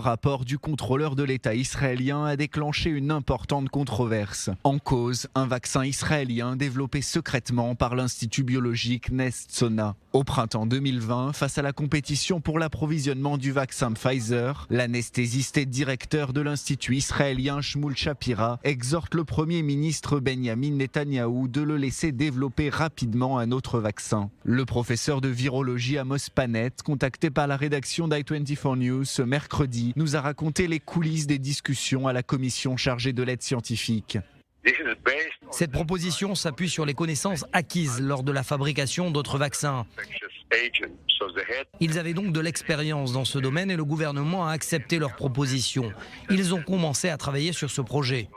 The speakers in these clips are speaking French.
rapport du contrôleur de l'État israélien a déclenché une importante controverse. En cause, un vaccin israélien développé secrètement par l'Institut biologique Nest Sona. Au printemps 2020, face à la compétition pour l'approvisionnement du vaccin Pfizer, l'anesthésiste et directeur de l'Institut israélien Shmuel Shapira exhorte le Premier ministre Benjamin Netanyahou de le laisser développer rapidement un autre vaccin. Le professeur de virologie Amos Panett, contacté par la rédaction d'i24 News ce mercredi, nous a raconté les coulisses des discussions à la commission chargée de l'aide scientifique. Cette proposition s'appuie sur les connaissances acquises lors de la fabrication d'autres vaccins. Ils avaient donc de l'expérience dans ce domaine et le gouvernement a accepté leur proposition. Ils ont commencé à travailler sur ce projet.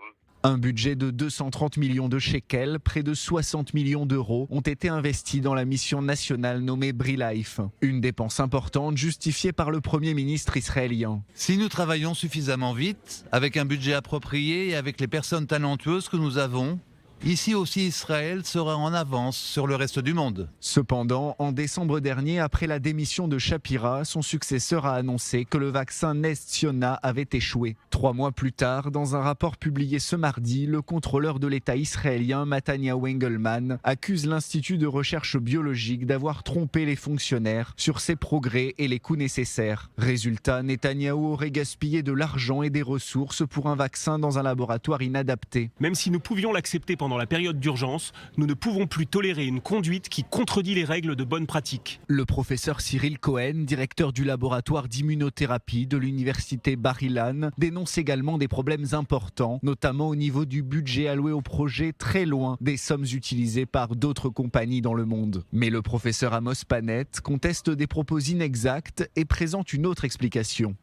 Un budget de 230 millions de shekels, près de 60 millions d'euros, ont été investis dans la mission nationale nommée BRILIFE. Une dépense importante justifiée par le Premier ministre israélien. Si nous travaillons suffisamment vite, avec un budget approprié et avec les personnes talentueuses que nous avons, ici aussi Israël sera en avance sur le reste du monde. Cependant, en décembre dernier, après la démission de Shapira, son successeur a annoncé que le vaccin Nest Sona avait échoué. 3 mois plus tard, dans un rapport publié ce mardi, le contrôleur de l'État israélien Matanya Wengelman accuse l'Institut de recherche biologique d'avoir trompé les fonctionnaires sur ses progrès et les coûts nécessaires. Résultat, Netanyahou aurait gaspillé de l'argent et des ressources pour un vaccin dans un laboratoire inadapté. Même si nous pouvions l'accepter pendant la période d'urgence, nous ne pouvons plus tolérer une conduite qui contredit les règles de bonne pratique. Le professeur Cyril Cohen, directeur du laboratoire d'immunothérapie de l'université Bar-Ilan, dénonce également des problèmes importants, notamment au niveau du budget alloué au projet, très loin des sommes utilisées par d'autres compagnies dans le monde. Mais le professeur Amos Panett conteste des propos inexacts et présente une autre explication.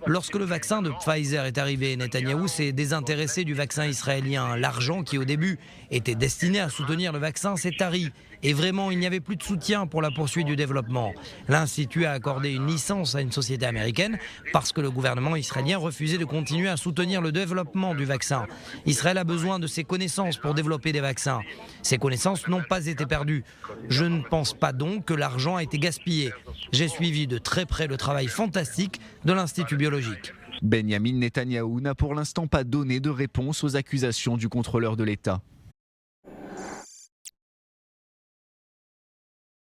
Lorsque le vaccin de Pfizer est arrivé, Netanyahou s'est désintéressé du vaccin israélien. L'argent qui au début était destiné à soutenir le vaccin s'est tari. Et vraiment, il n'y avait plus de soutien pour la poursuite du développement. L'Institut a accordé une licence à une société américaine parce que le gouvernement israélien refusait de continuer à soutenir le développement du vaccin. Israël a besoin de ces connaissances pour développer des vaccins. Ces connaissances n'ont pas été perdues. Je ne pense pas donc que l'argent a été gaspillé. J'ai suivi de très près le travail fantastique de l'Institut biologique. Benjamin Netanyahou n'a pour l'instant pas donné de réponse aux accusations du contrôleur de l'État.